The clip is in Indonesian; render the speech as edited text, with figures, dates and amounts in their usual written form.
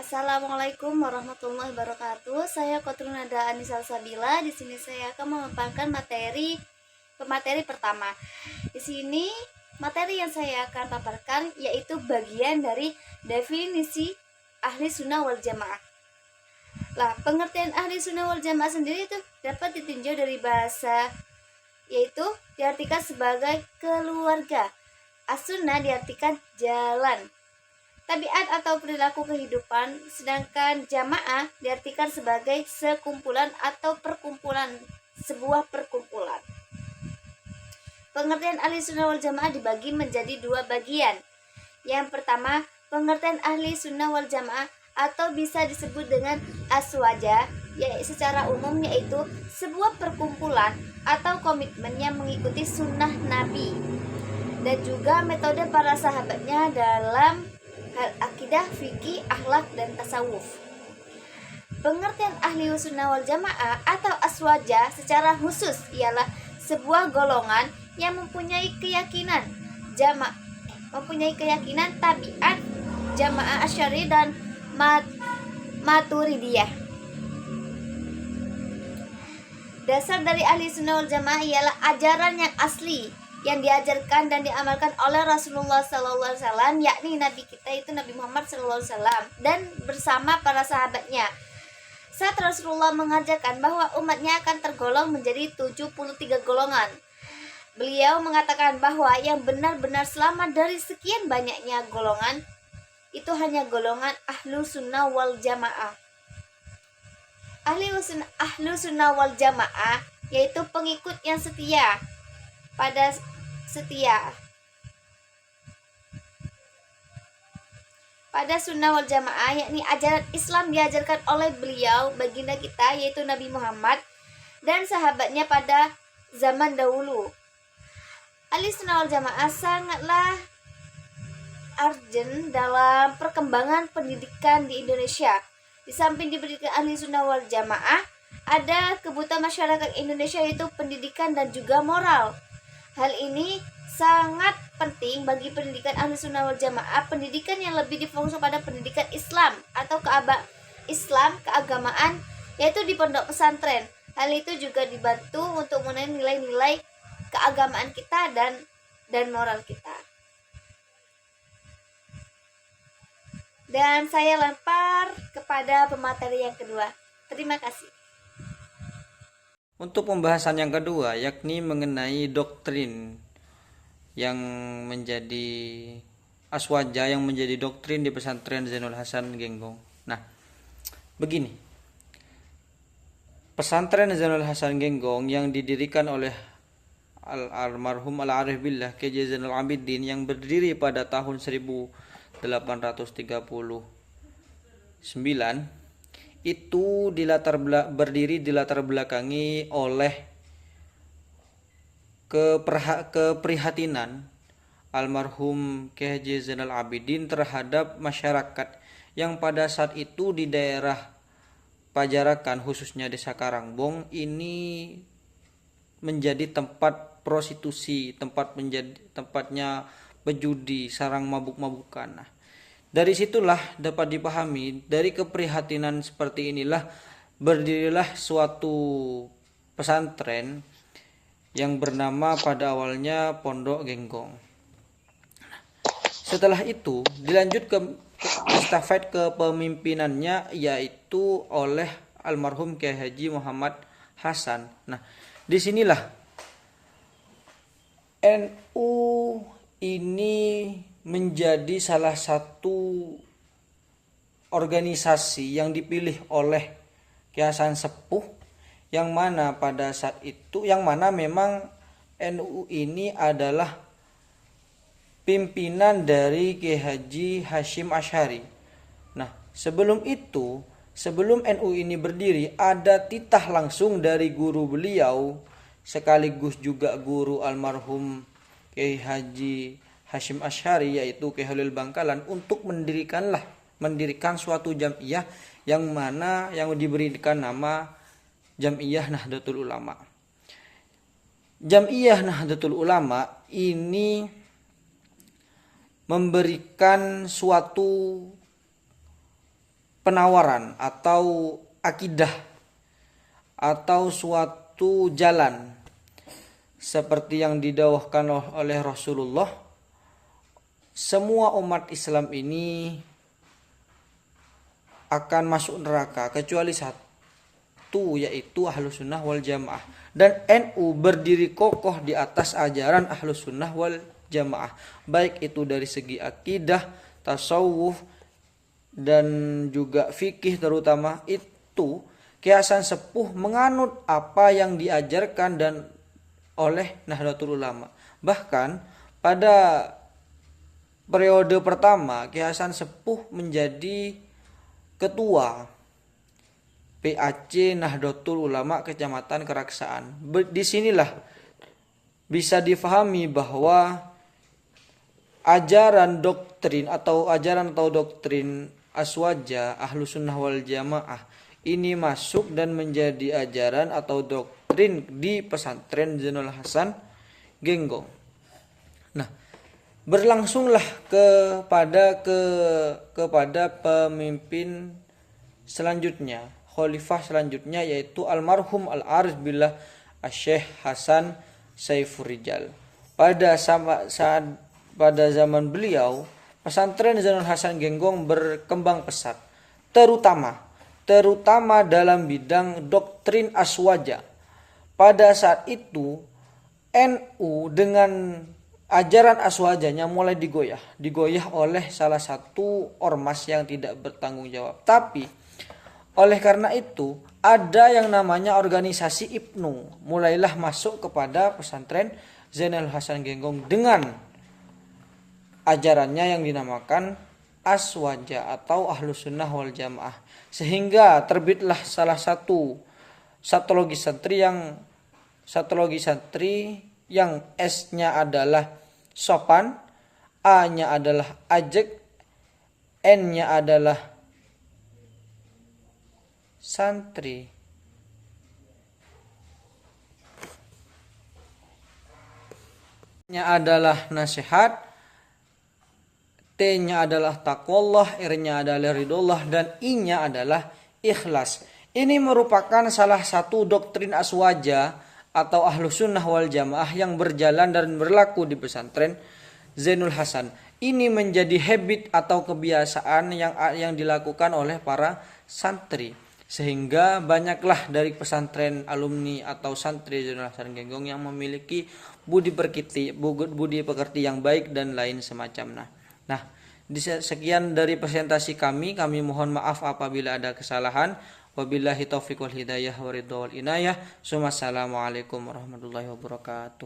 Assalamualaikum warahmatullahi wabarakatuh. Saya Kotrunada Anisa Sabila. Di sini saya akan memaparkan pemateri pertama. Di sini materi yang saya akan paparkan yaitu bagian dari definisi ahli sunnah wal jamaah. Lah, pengertian ahli sunnah wal jamaah sendiri itu dapat ditinjau dari bahasa, yaitu diartikan sebagai keluarga. As-sunnah diartikan jalan, tabiat atau perilaku kehidupan, sedangkan jamaah diartikan sebagai sekumpulan atau perkumpulan, sebuah perkumpulan. Pengertian ahli sunnah wal jamaah dibagi menjadi dua bagian. Yang pertama, pengertian ahli sunnah wal jamaah atau bisa disebut dengan aswaja, yaitu secara umum yaitu sebuah perkumpulan atau komitmen yang mengikuti sunnah Nabi dan juga metode para sahabatnya dalam hal akidah, fikih, akhlak, dan tasawuf. Pengertian ahli sunnah wal jamaah atau aswaja secara khusus ialah sebuah golongan yang mempunyai keyakinan tabiat jamaah asy'ari dan maturidiyah. Dasar dari ahli sunnah wal jamaah ialah ajaran yang asli yang diajarkan dan diamalkan oleh Rasulullah SAW, yakni Nabi kita itu Nabi Muhammad SAW, dan bersama para sahabatnya. Saat Rasulullah mengajarkan bahwa umatnya akan tergolong menjadi 73 golongan, beliau mengatakan bahwa yang benar-benar selamat dari sekian banyaknya golongan itu hanya golongan ahlu sunnah wal jamaah. Ahlu sunnah wal jamaah yaitu pengikut yang setia pada sunnah wal jamaah, yakni ajaran Islam diajarkan oleh beliau baginda kita yaitu Nabi Muhammad dan sahabatnya pada zaman dahulu. Ahli sunnah wal jamaah sangatlah urgent dalam perkembangan pendidikan di Indonesia. Di samping diberikan ahli sunnah wal jamaah, ada kebutuhan masyarakat Indonesia yaitu pendidikan dan juga moral. Hal ini sangat penting bagi pendidikan ahli sunnah wal jamaah, pendidikan yang lebih difokuskan pada pendidikan Islam atau keagamaan, yaitu di pondok pesantren. Hal itu juga dibantu untuk mengenai nilai-nilai keagamaan kita dan moral kita. Dan saya lempar kepada pemateri yang kedua. Terima kasih. Untuk pembahasan yang kedua, yakni mengenai doktrin yang menjadi aswaja, yang menjadi doktrin di pesantren Zainul Hasan Genggong. Nah, begini. Pesantren Zainul Hasan Genggong yang didirikan oleh almarhum Al-Arif Billah KJ Zainul Abidin yang berdiri pada tahun 1839 itu berdiri di latar belakangi oleh keprihatinan almarhum KJ Zainal Abidin terhadap masyarakat yang pada saat itu di daerah Pajarakan, khususnya Desa Karangbong, ini menjadi tempat prostitusi, tempatnya berjudi, sarang mabuk-mabukan. Nah, dari situlah dapat dipahami, dari keprihatinan seperti inilah berdirilah suatu pesantren yang bernama pada awalnya Pondok Genggong. Setelah itu dilanjut ke estafet kepemimpinannya yaitu oleh almarhum Kiai Haji Muhammad Hasan. Nah, disinilah NU ini menjadi salah satu organisasi yang dipilih oleh Kiai Hasan Sepuh, yang mana pada saat itu memang NU ini adalah pimpinan dari Kiai Haji Hashim Asy'ari. Nah, sebelum NU ini berdiri, ada titah langsung dari guru beliau sekaligus juga guru almarhum Kiai Haji Hashim Asy'ari, yaitu Kiai Halil Bangkalan, untuk mendirikan suatu jamiah yang diberikan nama Jamiyah Nahdlatul Ulama. Jamiyah Nahdlatul Ulama ini memberikan suatu penawaran atau akidah atau suatu jalan seperti yang didawahkan oleh Rasulullah, semua umat Islam ini akan masuk neraka kecuali satu, yaitu Ahlus Sunnah wal Jamaah. Dan NU berdiri kokoh di atas ajaran Ahlus Sunnah wal Jamaah, baik itu dari segi akidah, tasawuf, dan juga fikih terutama. Itu Kiai Hasan Sepuh menganut apa yang diajarkan dan oleh Nahdlatul Ulama. Bahkan pada periode pertama Kiai Hasan Sepuh menjadi ketua PAC Nahdlatul Ulama Kecamatan Keraksaan. Disinilah bisa difahami bahwa ajaran doktrin atau doktrin Aswaja Ahlus Sunnah wal Jamaah ini masuk dan menjadi ajaran atau doktrin di pesantren Zainul Hasan Genggong. Nah, berlangsunglah kepada pemimpin selanjutnya, khalifah selanjutnya, yaitu almarhum Al-Arif Billah Syekh Hasan Saifur Rijal. Pada zaman beliau, pesantren Zainul Hasan Genggong berkembang pesat, terutama dalam bidang doktrin Aswaja. Pada saat itu NU dengan ajaran Aswajanya mulai digoyah oleh salah satu ormas yang tidak bertanggung jawab. Tapi oleh karena itu ada yang namanya organisasi IPNU mulailah masuk kepada pesantren Zainul Hasan Genggong dengan ajarannya yang dinamakan Aswaja atau Ahlus Sunnah wal Jamaah, sehingga terbitlah salah satu satologi santri yang S-nya adalah sopan, A-nya adalah ajek, N-nya adalah santri. Nya adalah nasihat, T-nya adalah taqwallah, R-nya adalah ridullah, dan I-nya adalah ikhlas. Ini merupakan salah satu doktrin Aswaja atau Ahlus Sunnah wal Jamaah yang berjalan dan berlaku di pesantren Zainul Hasan. Ini menjadi habit atau kebiasaan yang dilakukan oleh para santri, sehingga banyaklah dari pesantren alumni atau santri Zainul Hasan Genggong yang memiliki budi pekerti yang baik dan lain semacamnya. Nah, sekian dari presentasi kami mohon maaf apabila ada kesalahan. Wabillahi taufiq wal hidayah wa ridha wal inayah. Assalamualaikum warahmatullahi wabarakatuh.